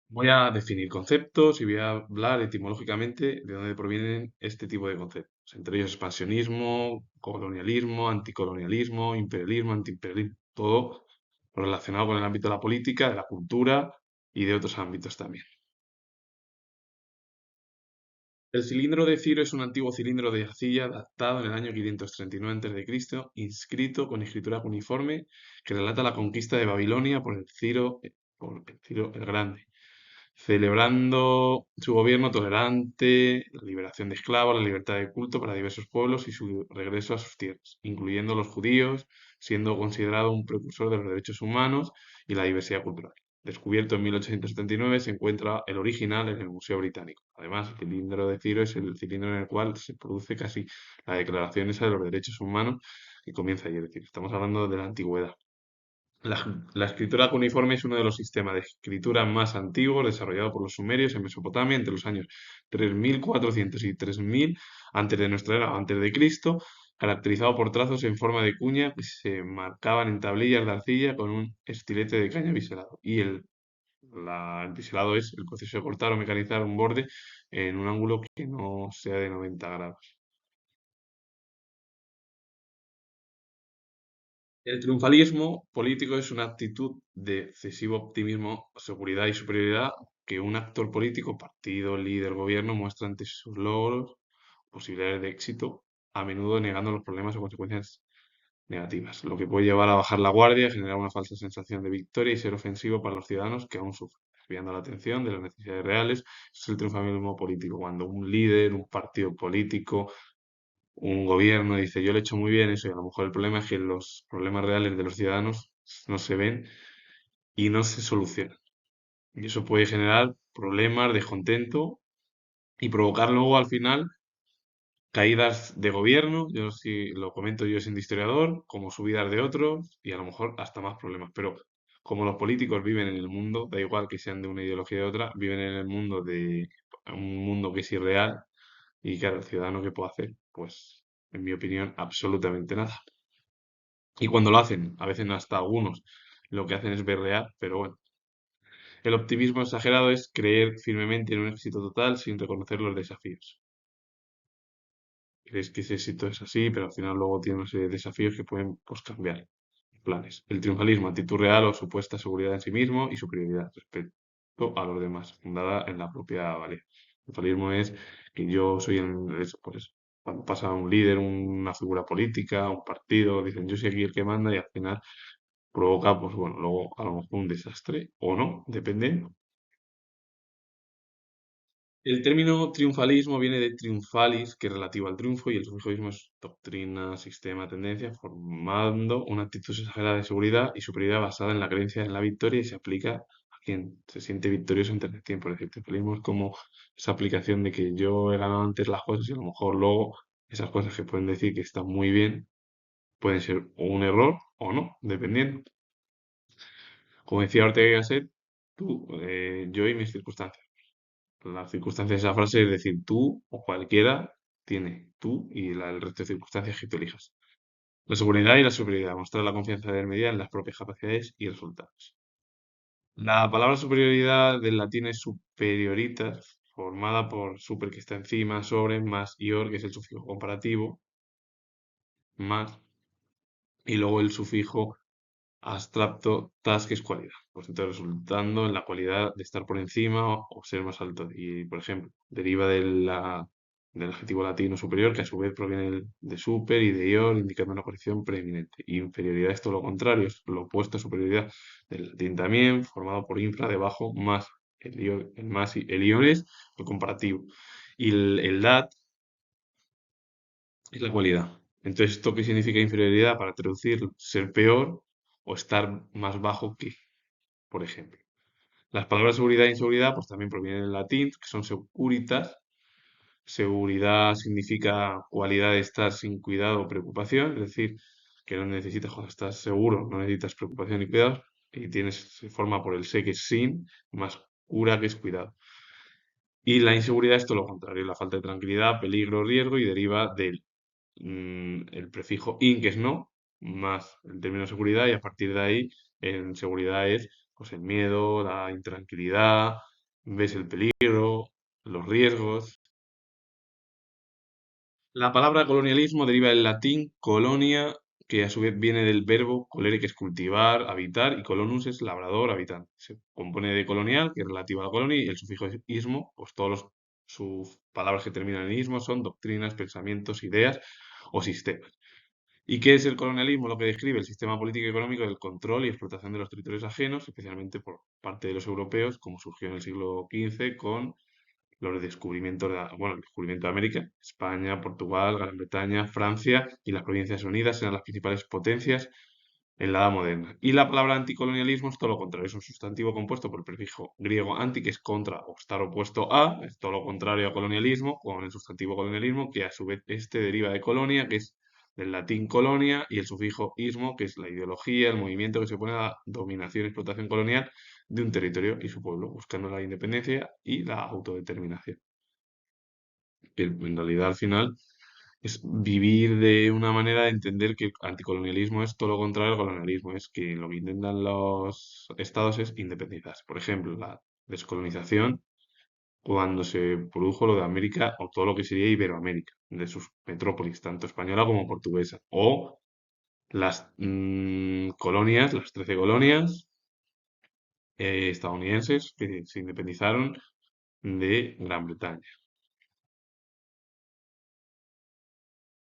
Voy a definir conceptos y voy a hablar etimológicamente de dónde provienen este tipo de conceptos. Entre ellos expansionismo, colonialismo, anticolonialismo, imperialismo, antiimperialismo, todo relacionado con el ámbito de la política, de la cultura y de otros ámbitos también. El cilindro de Ciro es un antiguo cilindro de arcilla datado en el año 539 a.C., inscrito con escritura cuneiforme que relata la conquista de Babilonia por el Ciro el Grande, celebrando su gobierno tolerante, la liberación de esclavos, la libertad de culto para diversos pueblos y su regreso a sus tierras, incluyendo los judíos, siendo considerado un precursor de los derechos humanos y la diversidad cultural. Descubierto en 1879, se encuentra el original en el Museo Británico. Además, el cilindro de Ciro es el cilindro en el cual se produce casi la declaración esa de los derechos humanos que comienza ahí. Es decir, estamos hablando de la antigüedad. La escritura cuneiforme es uno de los sistemas de escritura más antiguos desarrollados por los sumerios en Mesopotamia entre los años 3400 y 3000 antes de nuestra era, antes de Cristo, caracterizado por trazos en forma de cuña que se marcaban en tablillas de arcilla con un estilete de caña biselado. El biselado es el proceso de cortar o mecanizar un borde en un ángulo que no sea de 90 grados. El triunfalismo político es una actitud de excesivo optimismo, seguridad y superioridad que un actor político, partido, líder, gobierno muestra ante sus logros, posibilidades de éxito, a menudo negando los problemas o consecuencias negativas, lo que puede llevar a bajar la guardia, generar una falsa sensación de victoria y ser ofensivo para los ciudadanos que aún sufren, desviando la atención de las necesidades reales. Eso es el triunfalismo político, cuando un líder, un partido político, un gobierno dice, yo lo he hecho muy bien eso, y a lo mejor el problema es que los problemas reales de los ciudadanos no se ven y no se solucionan. Y eso puede generar problemas, descontento y provocar luego al final caídas de gobierno, yo sí lo comento yo siendo historiador, como subidas de otros y a lo mejor hasta más problemas. Pero como los políticos viven en el mundo, da igual que sean de una ideología o de otra, viven en el mundo de un mundo que es irreal y claro, el ciudadano qué puede hacer, pues en mi opinión absolutamente nada. Y cuando lo hacen, a veces hasta algunos, lo que hacen es berrear, pero bueno. El optimismo exagerado es creer firmemente en un éxito total sin reconocer los desafíos. Crees que ese éxito es así, pero al final luego tiene una serie de desafíos que pueden pues, cambiar planes. El triunfalismo, actitud real o supuesta seguridad en sí mismo y superioridad respecto a los demás, fundada en la propia valía. El triunfalismo es que yo soy pues, cuando pasa un líder, una figura política, un partido, dicen yo soy aquí el que manda y al final provoca, pues bueno, luego a lo mejor un desastre o no, depende. El término triunfalismo viene de triunfalis, que es relativo al triunfo, y el sufijismo es doctrina, sistema, tendencia, formando una actitud exagerada de seguridad y superioridad basada en la creencia en la victoria y se aplica a quien se siente victorioso antes del tiempo. Es decir, triunfalismo es como esa aplicación de que yo he ganado antes las cosas y a lo mejor luego esas cosas que pueden decir que están muy bien pueden ser o un error o no, dependiendo. Como decía Ortega y Gasset, tú, yo y mis circunstancias. Las circunstancias de esa frase es decir, tú o cualquiera tiene tú y el resto de circunstancias que tú elijas. La seguridad y la superioridad, mostrar la confianza de medida en las propias capacidades y resultados. La palabra superioridad del latín es superioritas, formada por super que está encima, sobre, más ior, que es el sufijo comparativo, más, y luego el sufijo abstracto task es cualidad. Pues entonces resultando en la cualidad de estar por encima o ser más alto. Y, por ejemplo, deriva del adjetivo latino superior, que a su vez proviene de super y de ior, indicando una posición preeminente. Y inferioridad es todo lo contrario, es lo opuesto a superioridad del latín también, formado por infra, debajo, más. El más y el ior es el comparativo. Y el dat es la cualidad. Entonces, ¿esto qué significa inferioridad? Para traducir, ser peor o estar más bajo que, por ejemplo. Las palabras seguridad e inseguridad pues también provienen del latín, que son securitas. Seguridad significa cualidad de estar sin cuidado o preocupación, es decir, que no necesitas, cuando estás seguro, no necesitas preocupación ni cuidado, y se forma por el sé que es sin, más cura que es cuidado. Y la inseguridad es todo lo contrario, la falta de tranquilidad, peligro, riesgo, y deriva del el prefijo in, que es no, más el término seguridad, y a partir de ahí, en seguridad es pues el miedo, la intranquilidad, ves el peligro, los riesgos. La palabra colonialismo deriva del latín colonia, que a su vez viene del verbo colere, que es cultivar, habitar, y colonus es labrador, habitante. Se compone de colonial, que es relativo a la colonia, y el sufijo es ismo, pues sus palabras que terminan en ismo son doctrinas, pensamientos, ideas o sistemas. ¿Y qué es el colonialismo? Lo que describe el sistema político y económico del control y explotación de los territorios ajenos, especialmente por parte de los europeos, como surgió en el siglo XV con los descubrimientos bueno, el descubrimiento de América. España, Portugal, Gran Bretaña, Francia y las Provincias Unidas eran las principales potencias en la Edad Moderna. Y la palabra anticolonialismo es todo lo contrario, es un sustantivo compuesto por el prefijo griego anti, que es contra o estar opuesto a, es todo lo contrario a colonialismo, con el sustantivo colonialismo, que a su vez este deriva de colonia, que es del latín colonia, y el sufijo ismo, que es la ideología, el movimiento que se opone a la dominación y explotación colonial de un territorio y su pueblo, buscando la independencia y la autodeterminación. Que en realidad al final es vivir de una manera de entender que el anticolonialismo es todo lo contrario al colonialismo, es que lo que intentan los estados es independizarse. Por ejemplo, la descolonización, cuando se produjo lo de América o todo lo que sería Iberoamérica, de sus metrópolis, tanto española como portuguesa, o las colonias, las 13 colonias estadounidenses que se independizaron de Gran Bretaña.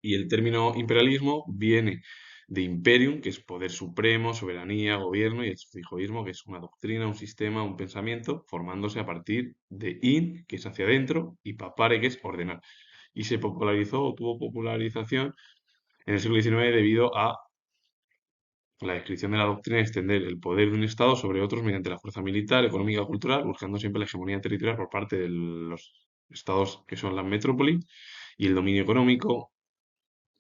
Y el término imperialismo viene de imperium, que es poder supremo, soberanía, gobierno, y el sufijoísmo, que es una doctrina, un sistema, un pensamiento, formándose a partir de in, que es hacia adentro, y papare, que es ordenar. Y se popularizó o tuvo popularización en el siglo XIX debido a la descripción de la doctrina de extender el poder de un Estado sobre otros mediante la fuerza militar, económica o cultural, buscando siempre la hegemonía territorial por parte de los estados que son las metrópolis y el dominio económico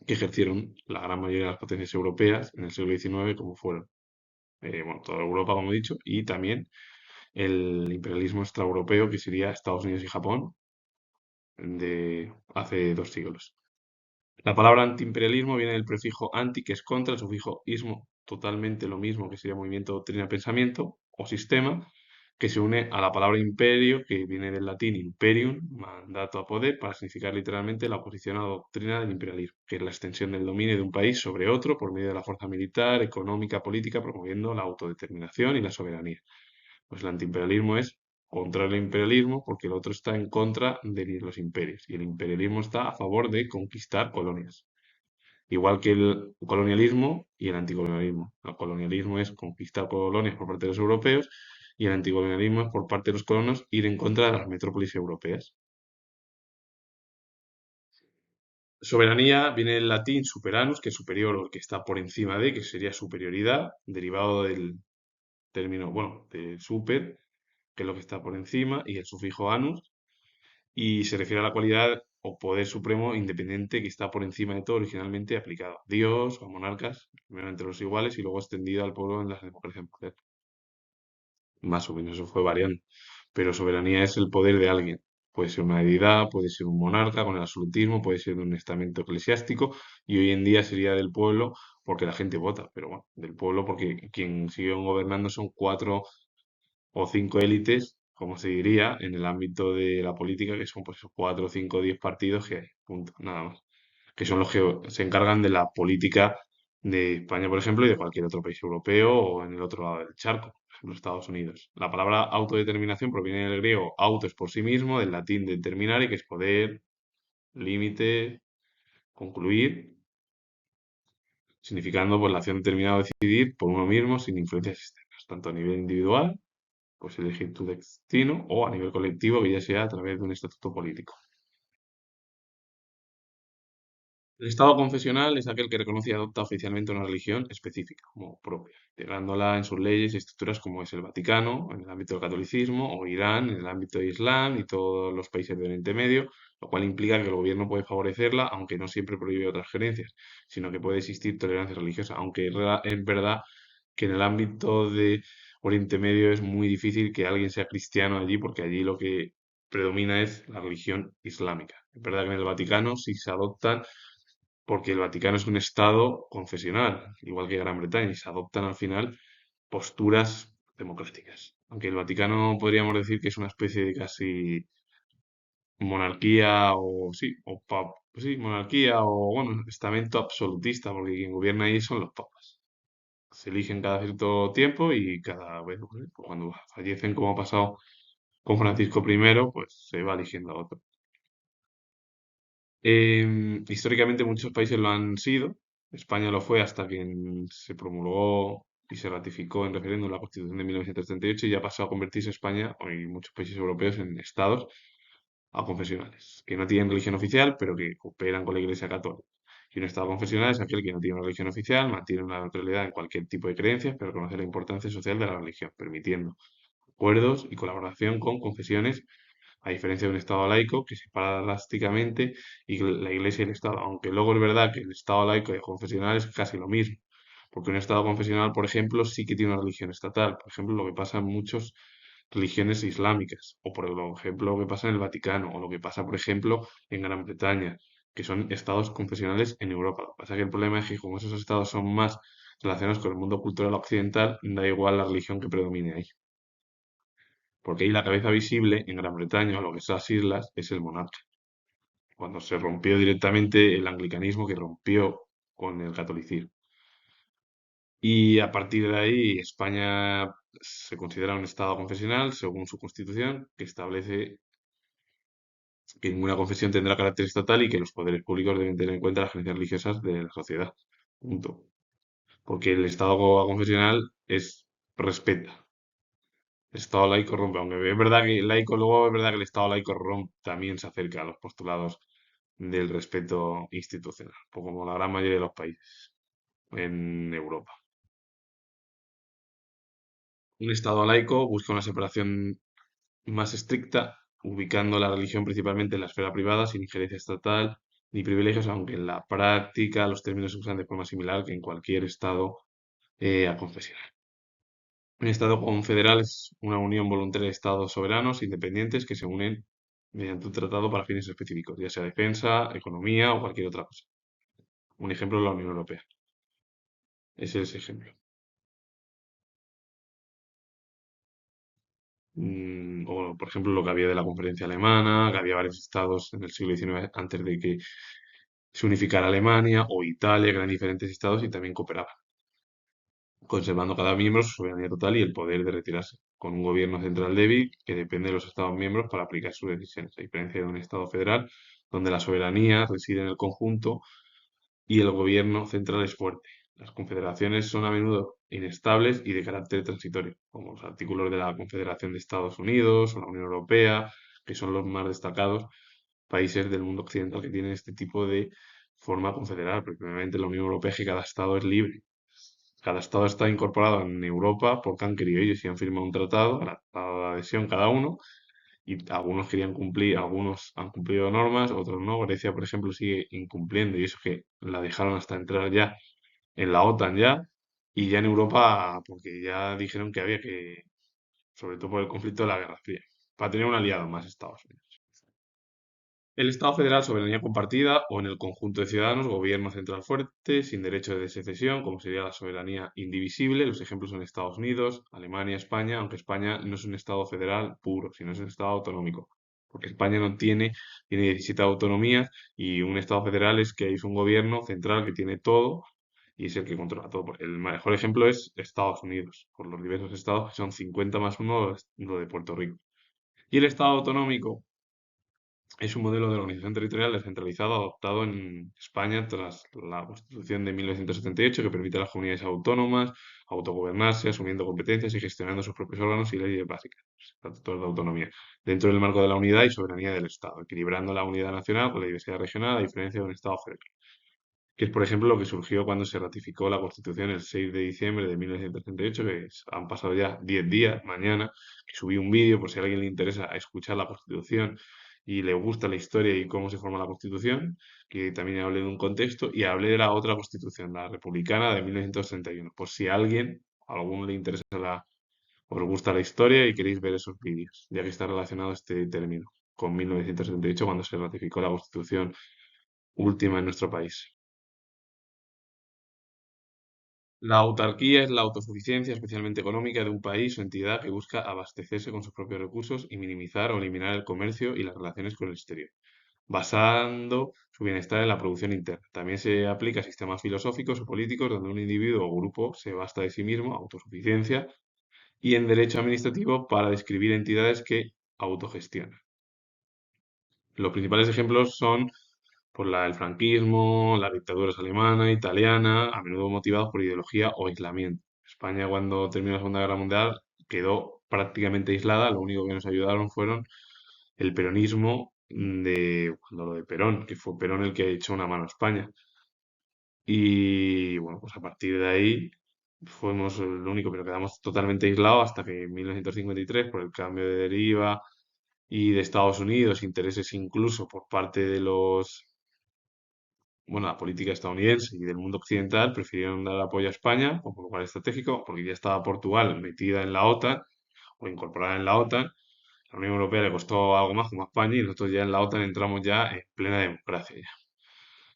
que ejercieron la gran mayoría de las potencias europeas en el siglo XIX, como fueron, bueno, toda Europa, como he dicho, y también el imperialismo extraeuropeo, que sería Estados Unidos y Japón, de hace 2 siglos. La palabra antiimperialismo viene del prefijo anti, que es contra, el sufijo ismo, totalmente lo mismo, que sería movimiento, doctrina, pensamiento o sistema, que se une a la palabra imperio, que viene del latín imperium, mandato a poder, para significar literalmente la oposición a la doctrina del imperialismo, que es la extensión del dominio de un país sobre otro por medio de la fuerza militar, económica, política, promoviendo la autodeterminación y la soberanía. Pues el antiimperialismo es contra el imperialismo porque el otro está en contra de los imperios y el imperialismo está a favor de conquistar colonias. Igual que el colonialismo y el anticolonialismo. El colonialismo es conquistar colonias por parte de los europeos y el anticolonialismo es por parte de los colonos ir en contra de las metrópolis europeas. Soberanía viene del latín superanus, que es superior o que está por encima de, que sería superioridad, derivado del término, bueno, de super, que es lo que está por encima, y el sufijo anus, y se refiere a la cualidad o poder supremo independiente que está por encima de todo, originalmente aplicado a Dios o a monarcas, primero entre los iguales y luego extendido al pueblo en las democracias modernas. Más o menos eso fue variando. Pero soberanía es el poder de alguien. Puede ser una deidad, puede ser un monarca con el absolutismo, puede ser de un estamento eclesiástico y hoy en día sería del pueblo porque la gente vota, pero bueno, del pueblo porque quien sigue gobernando son 4 o 5 élites, como se diría, en el ámbito de la política, que son pues 4, 5, 10 partidos que hay, punto, nada más. Que son los que se encargan de la política de España, por ejemplo, y de cualquier otro país europeo o en el otro lado del charco, por ejemplo, Estados Unidos. La palabra autodeterminación proviene del griego auto es por sí mismo, del latín determinare, que es poder, límite, concluir, significando pues la acción determinada de decidir por uno mismo sin influencias externas, tanto a nivel individual pues elegir tu destino o a nivel colectivo, que ya sea a través de un estatuto político. El Estado confesional es aquel que reconoce y adopta oficialmente una religión específica como propia, integrándola en sus leyes y estructuras como es el Vaticano en el ámbito del catolicismo o Irán en el ámbito del Islam y todos los países del Oriente Medio, lo cual implica que el gobierno puede favorecerla, aunque no siempre prohíbe otras creencias, sino que puede existir tolerancia religiosa, aunque es verdad que en el ámbito de Oriente Medio es muy difícil que alguien sea cristiano allí, porque allí lo que predomina es la religión islámica. Es verdad que en el Vaticano sí se adoptan, porque el Vaticano es un estado confesional, igual que Gran Bretaña, y se adoptan al final posturas democráticas. Aunque el Vaticano podríamos decir que es una especie de casi monarquía o sí, pues sí, monarquía o bueno, estamento absolutista, porque quien gobierna ahí son los papas. Se eligen cada cierto tiempo y cada vez, pues, cuando fallecen, como ha pasado con Francisco I, pues se va eligiendo a otro. Históricamente muchos países lo han sido. España lo fue hasta que se promulgó y se ratificó en referéndum la Constitución de 1938 y ya pasó a convertirse España y muchos países europeos en estados a confesionales, que no tienen religión oficial, pero que cooperan con la Iglesia Católica. Y un Estado confesional es aquel que no tiene una religión oficial, mantiene una neutralidad en cualquier tipo de creencias, pero reconoce la importancia social de la religión, permitiendo acuerdos y colaboración con confesiones, a diferencia de un Estado laico que separa drásticamente y que la Iglesia y el Estado. Aunque luego es verdad que el Estado laico y el confesional es casi lo mismo. Porque un Estado confesional, por ejemplo, sí que tiene una religión estatal. Por ejemplo, lo que pasa en muchas religiones islámicas. O por ejemplo, lo que pasa en el Vaticano. O lo que pasa, por ejemplo, en Gran Bretaña, que son estados confesionales en Europa. Lo que pasa es que el problema es que como esos estados son más relacionados con el mundo cultural occidental, da igual la religión que predomine ahí. Porque ahí la cabeza visible en Gran Bretaña, o lo que es las islas, es el monarca. Cuando se rompió directamente el anglicanismo que rompió con el catolicismo. Y a partir de ahí, España se considera un estado confesional según su constitución, que establece que ninguna confesión tendrá carácter estatal y que los poderes públicos deben tener en cuenta las creencias religiosas de la sociedad. Punto. Porque el estado confesional es respeta. El estado laico rompe, aunque es verdad que laico, luego es verdad que el estado laico rompe, también se acerca a los postulados del respeto institucional, pues como la gran mayoría de los países en Europa. Un estado laico busca una separación más estricta, ubicando la religión principalmente en la esfera privada, sin injerencia estatal ni privilegios, aunque en la práctica los términos se usan de forma similar que en cualquier estado confesional. Un estado confederal es una unión voluntaria de estados soberanos independientes que se unen mediante un tratado para fines específicos, ya sea defensa, economía o cualquier otra cosa. Un ejemplo es la Unión Europea. Ese es ese ejemplo. O, por ejemplo, lo que había de la conferencia alemana, que había varios estados en el siglo XIX antes de que se unificara Alemania o Italia, que eran diferentes estados y también cooperaban, conservando cada miembro su soberanía total y el poder de retirarse, con un gobierno central débil que depende de los estados miembros para aplicar sus decisiones, a diferencia de un estado federal donde la soberanía reside en el conjunto y el gobierno central es fuerte. Las confederaciones son a menudo inestables y de carácter transitorio, como los artículos de la Confederación de Estados Unidos o la Unión Europea, que son los más destacados países del mundo occidental que tienen este tipo de forma confederal, porque obviamente la Unión Europea es que cada estado es libre. Cada estado está incorporado en Europa porque han querido ellos y han firmado un tratado, dado la adhesión cada uno, y algunos querían cumplir, algunos han cumplido normas, otros no. Grecia, por ejemplo, sigue incumpliendo y eso que la dejaron hasta entrar ya en la OTAN ya, y ya en Europa, porque ya dijeron que había que, sobre todo por el conflicto de la Guerra Fría, para tener un aliado más Estados Unidos. El Estado federal, soberanía compartida, o en el conjunto de ciudadanos, gobierno central fuerte, sin derecho de secesión, como sería la soberanía indivisible. Los ejemplos son Estados Unidos, Alemania, España, aunque España no es un Estado federal puro, sino es un Estado autonómico. Porque España no tiene 17 autonomías y un Estado federal es que hay un gobierno central que tiene todo y es el que controla todo. El mejor ejemplo es Estados Unidos, por los diversos estados que son 50 más uno lo de Puerto Rico. Y el Estado autonómico es un modelo de organización territorial descentralizado adoptado en España tras la Constitución de 1978 que permite a las comunidades autónomas autogobernarse, asumiendo competencias y gestionando sus propios órganos y leyes básicas, estatutos de autonomía, dentro del marco de la unidad y soberanía del Estado, equilibrando la unidad nacional con la diversidad regional a diferencia de un Estado federal, que es, por ejemplo, lo que surgió cuando se ratificó la Constitución el 6 de diciembre de 1938, han pasado ya 10 días, mañana, que subí un vídeo por si a alguien le interesa escuchar la Constitución y le gusta la historia y cómo se forma la Constitución, que también hablé de un contexto y hablé de la otra Constitución, la republicana de 1931, por si a alguien, a alguno le interesa os gusta la historia y queréis ver esos vídeos, ya que está relacionado este término con 1978 cuando se ratificó la Constitución última en nuestro país. La autarquía es la autosuficiencia, especialmente económica, de un país o entidad que busca abastecerse con sus propios recursos y minimizar o eliminar el comercio y las relaciones con el exterior, basando su bienestar en la producción interna. También se aplica a sistemas filosóficos o políticos donde un individuo o grupo se basta de sí mismo, autosuficiencia, y en derecho administrativo para describir entidades que autogestionan. Los principales ejemplos son por el franquismo, las dictaduras alemana, italiana, a menudo motivados por ideología o aislamiento. España, cuando terminó la Segunda Guerra Mundial, quedó prácticamente aislada. Lo único que nos ayudaron fueron el peronismo cuando lo de Perón, que fue Perón el que echó una mano a España. Y bueno, pues a partir de ahí fuimos lo único, pero quedamos totalmente aislados hasta que en 1953, por el cambio de deriva y de Estados Unidos, intereses incluso por parte de la política estadounidense y del mundo occidental, prefirieron dar apoyo a España como lugar estratégico, porque ya estaba Portugal metida en la OTAN o incorporada en la OTAN. La Unión Europea le costó algo más como a España y nosotros ya en la OTAN entramos ya en plena democracia.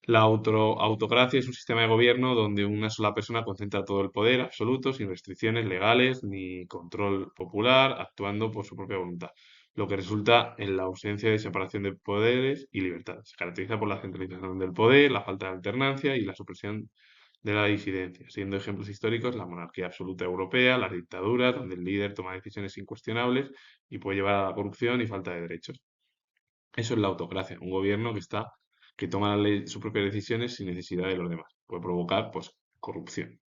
La autocracia es un sistema de gobierno donde una sola persona concentra todo el poder absoluto, sin restricciones legales ni control popular, actuando por su propia voluntad, lo que resulta en la ausencia de separación de poderes y libertad. Se caracteriza por la centralización del poder, la falta de alternancia y la supresión de la disidencia, siendo ejemplos históricos la monarquía absoluta europea, las dictaduras, donde el líder toma decisiones incuestionables y puede llevar a la corrupción y falta de derechos. Eso es la autocracia, un gobierno que toma sus propias decisiones sin necesidad de los demás. Puede provocar, pues, corrupción.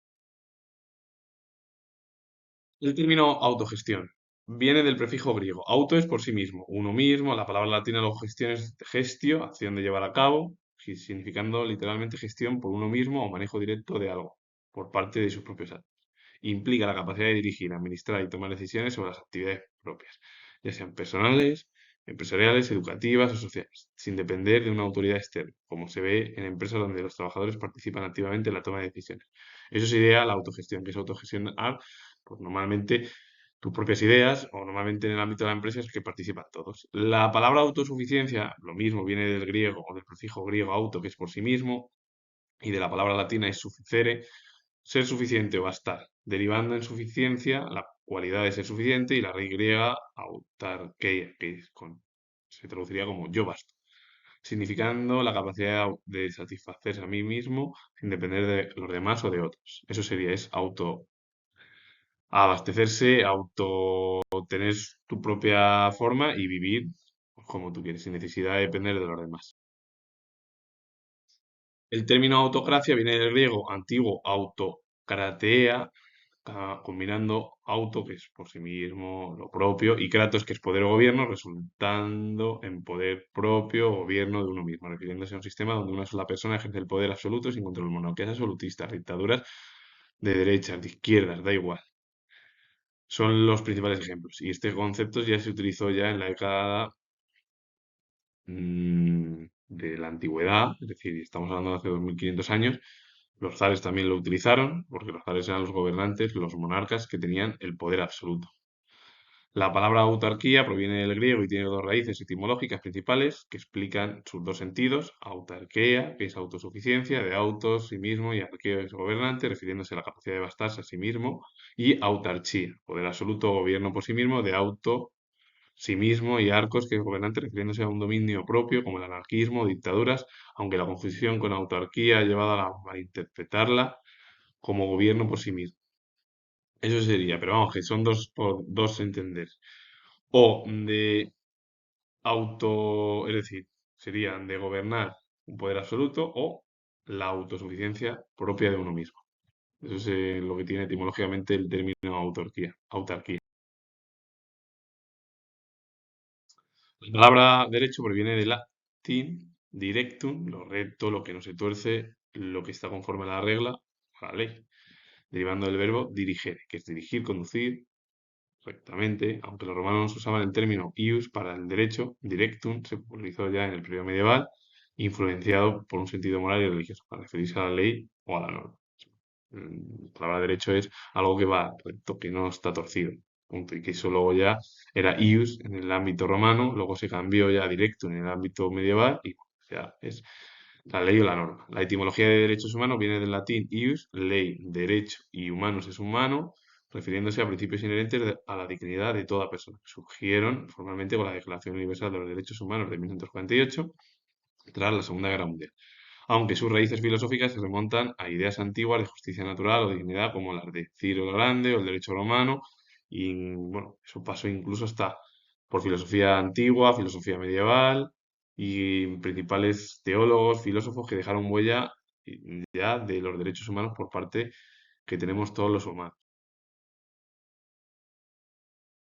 El término autogestión viene del prefijo griego. Auto es por sí mismo, uno mismo. La palabra latina luego gestión es gestio, acción de llevar a cabo, significando literalmente gestión por uno mismo o manejo directo de algo por parte de sus propios actos. Implica la capacidad de dirigir, administrar y tomar decisiones sobre las actividades propias, ya sean personales, empresariales, educativas o sociales, sin depender de una autoridad externa, como se ve en empresas donde los trabajadores participan activamente en la toma de decisiones. Eso sería la autogestión, que es autogestionar, pues normalmente tus propias ideas o normalmente en el ámbito de la empresa es que participan todos. La palabra autosuficiencia, lo mismo, viene del griego o del prefijo griego auto, que es por sí mismo, y de la palabra latina es sufficere, ser suficiente o bastar, derivando en suficiencia la cualidad de ser suficiente y la raíz griega autarkeia, se traduciría como yo basto, significando la capacidad de satisfacerse a mí mismo sin depender de los demás o de otros. Eso sería, es abastecerse, tener tu propia forma y vivir como tú quieres, sin necesidad de depender de los demás. El término autocracia viene del griego antiguo autokratea, combinando auto, que es por sí mismo lo propio, y kratos, que es poder o gobierno, resultando en poder propio o gobierno de uno mismo, refiriéndose a un sistema donde una sola persona ejerce el poder absoluto sin control, monarquías absolutistas, dictaduras de derechas, de izquierdas, da igual. Son los principales ejemplos. Y este concepto ya se utilizó ya en la década de la antigüedad, es decir, estamos hablando de hace 2500 años. Los zares también lo utilizaron, porque los zares eran los gobernantes, los monarcas que tenían el poder absoluto. La palabra autarquía proviene del griego y tiene dos raíces etimológicas principales que explican sus dos sentidos. Autarquía, que es autosuficiencia, de autos, sí mismo, y arqueo es gobernante, refiriéndose a la capacidad de bastarse a sí mismo. Y autarchía, poder absoluto, gobierno por sí mismo, de auto, sí mismo, y arcos, que es gobernante, refiriéndose a un dominio propio, como el anarquismo o dictaduras, aunque la confusión con autarquía ha llevado a interpretarla como gobierno por sí mismo. Eso sería, pero vamos, que son dos entender. O de es decir, serían de gobernar un poder absoluto o la autosuficiencia propia de uno mismo. Eso es lo que tiene etimológicamente el término autarquía. La palabra derecho proviene del latín directum, lo recto, lo que no se tuerce, lo que está conforme a la regla, a la ley, derivando del verbo dirigere, que es dirigir, conducir, correctamente, aunque los romanos usaban el término ius para el derecho, directum se popularizó ya en el periodo medieval, influenciado por un sentido moral y religioso, para referirse a la ley o a la norma. La palabra derecho es algo que va recto, que no está torcido. Punto. Y que eso luego ya era ius en el ámbito romano, luego se cambió ya a directum en el ámbito medieval y ya es La ley o la norma. La etimología de derechos humanos viene del latín ius, ley, derecho, y humanus es humano, refiriéndose a principios inherentes a la dignidad de toda persona. Surgieron formalmente con la Declaración Universal de los Derechos Humanos de 1948, tras la Segunda Guerra Mundial, aunque sus raíces filosóficas se remontan a ideas antiguas de justicia natural o dignidad como las de Ciro el Grande o el derecho romano, y bueno, eso pasó incluso hasta por filosofía antigua, filosofía medieval y principales teólogos, filósofos que dejaron huella ya de los derechos humanos por parte que tenemos todos los humanos.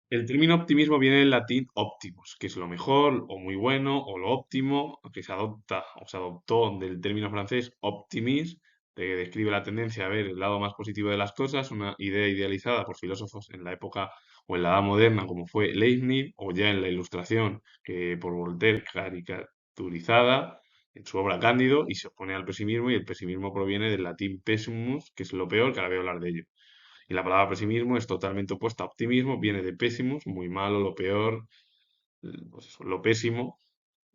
El término optimismo viene del latín optimus, que es lo mejor o muy bueno o lo óptimo, que se adopta o se adoptó del término francés optimis, que describe la tendencia a ver el lado más positivo de las cosas, una idea idealizada por filósofos en la época o en la Edad Moderna, como fue Leibniz, o ya en la Ilustración, que por Voltaire caricaturizada en su obra Cándido, y se opone al pesimismo, y el pesimismo proviene del latín pessimus, que es lo peor, que ahora voy a hablar de ello. Y la palabra pesimismo es totalmente opuesta a optimismo, viene de pésimos, muy malo, lo peor, pues eso, lo pésimo.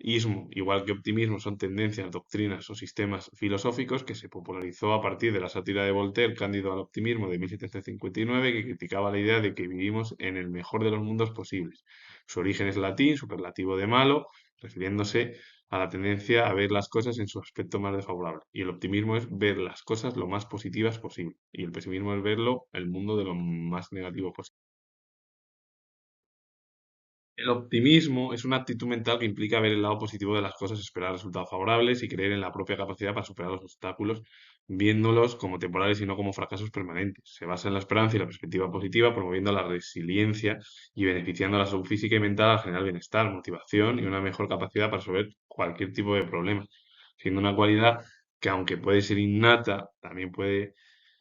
Ismo, igual que optimismo, son tendencias, doctrinas o sistemas filosóficos que se popularizó a partir de la sátira de Voltaire, Cándido al optimismo de 1759, que criticaba la idea de que vivimos en el mejor de los mundos posibles. Su origen es latín, superlativo de malo, refiriéndose a la tendencia a ver las cosas en su aspecto más desfavorable. Y el optimismo es ver las cosas lo más positivas posible. Y el pesimismo es verlo, el mundo, de lo más negativo posible. El optimismo es una actitud mental que implica ver el lado positivo de las cosas, esperar resultados favorables y creer en la propia capacidad para superar los obstáculos, viéndolos como temporales y no como fracasos permanentes. Se basa en la esperanza y la perspectiva positiva, promoviendo la resiliencia y beneficiando la salud física y mental al generar bienestar, motivación y una mejor capacidad para resolver cualquier tipo de problema, siendo una cualidad que, aunque puede ser innata, también puede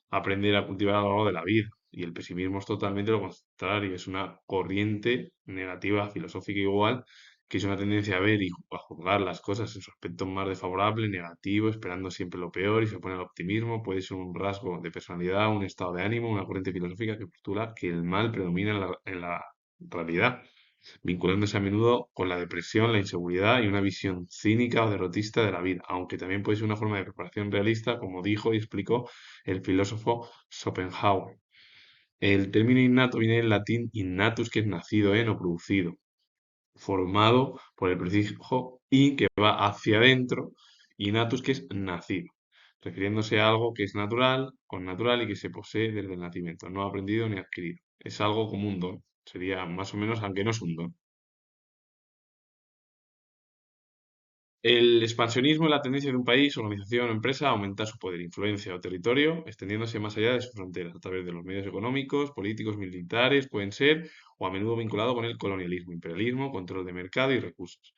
aprender a cultivar a lo largo de la vida. Y el pesimismo es totalmente lo contrario, es una corriente negativa, filosófica igual, que es una tendencia a ver y a juzgar las cosas en su aspecto más desfavorable, negativo, esperando siempre lo peor y se opone al optimismo. Puede ser un rasgo de personalidad, un estado de ánimo, una corriente filosófica que postula que el mal predomina en la realidad, vinculándose a menudo con la depresión, la inseguridad y una visión cínica o derrotista de la vida, aunque también puede ser una forma de preparación realista, como dijo y explicó el filósofo Schopenhauer. El término innato viene del latín innatus, que es nacido en o producido, formado por el prefijo in, que va hacia adentro, y natus, que es nacido, refiriéndose a algo que es natural, con natural y que se posee desde el nacimiento, no aprendido ni adquirido. Es algo como un don, sería más o menos, aunque no es un don. El expansionismo es la tendencia de un país, organización o empresa a aumentar su poder, influencia o territorio, extendiéndose más allá de sus fronteras, a través de los medios económicos, políticos, militares, pueden ser, o a menudo vinculado con el colonialismo, imperialismo, control de mercado y recursos.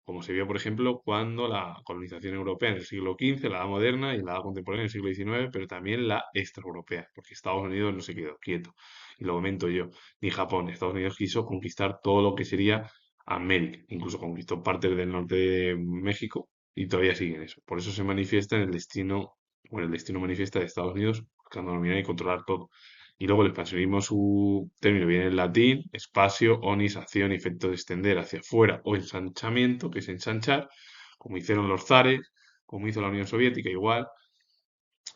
Como se vio, por ejemplo, cuando la colonización europea en el siglo XV, la edad moderna y la edad contemporánea en el siglo XIX, pero también la extraeuropea, porque Estados Unidos no se quedó quieto. Y lo comento yo, ni Japón. Estados Unidos quiso conquistar todo lo que sería América, incluso conquistó partes del norte de México y todavía sigue en eso. Por eso se manifiesta en el destino, o en el destino manifiesta de Estados Unidos, buscando dominar y controlar todo. Y luego el expansionismo, su término viene en latín, espacio, onis, acción, efecto de extender hacia afuera o ensanchamiento, que es ensanchar, como hicieron los zares, como hizo la Unión Soviética, igual,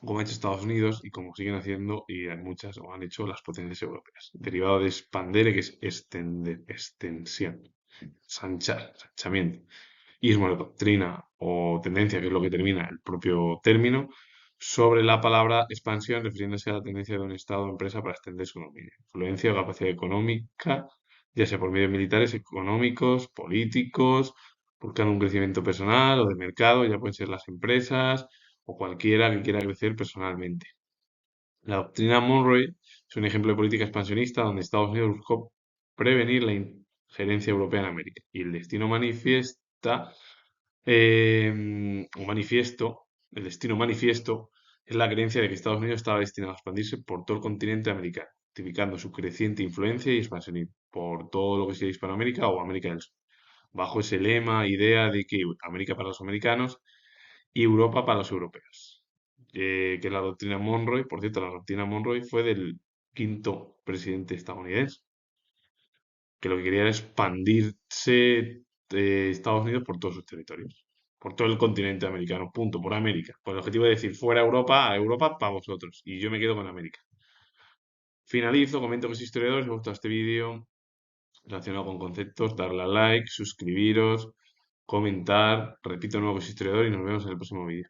como ha hecho Estados Unidos y como siguen haciendo y hay muchas o han hecho las potencias europeas. Derivado de expandere, que es extender, extensión, sanchar, sanchamiento. Y es una doctrina o tendencia, que es lo que termina el propio término, sobre la palabra expansión, refiriéndose a la tendencia de un Estado o empresa para extender su dominio. Influencia o capacidad económica, ya sea por medios militares, económicos, políticos, buscando un crecimiento personal o de mercado, ya pueden ser las empresas o cualquiera que quiera crecer personalmente. La doctrina Monroe es un ejemplo de política expansionista donde Estados Unidos buscó prevenir la injerencia europea en América. Y el destino manifiesta, o manifiesto, el destino manifiesto es la creencia de que Estados Unidos estaba destinado a expandirse por todo el continente americano, justificando su creciente influencia y expansionismo por todo lo que sea Hispanoamérica o América del Sur, bajo ese lema, idea de que América para los americanos y Europa para los europeos. Que es la doctrina Monroe, por cierto, la doctrina Monroe fue del quinto presidente estadounidense, que lo que quería era expandirse Estados Unidos por todos sus territorios. por todo el continente americano, punto, por América, con el objetivo de decir fuera Europa, a Europa para vosotros, y yo me quedo con América. Finalizo, comento que soy historiador, si os gusta este vídeo relacionado con conceptos, darle a like, suscribiros, comentar, repito de nuevo que soy historiador y nos vemos en el próximo vídeo.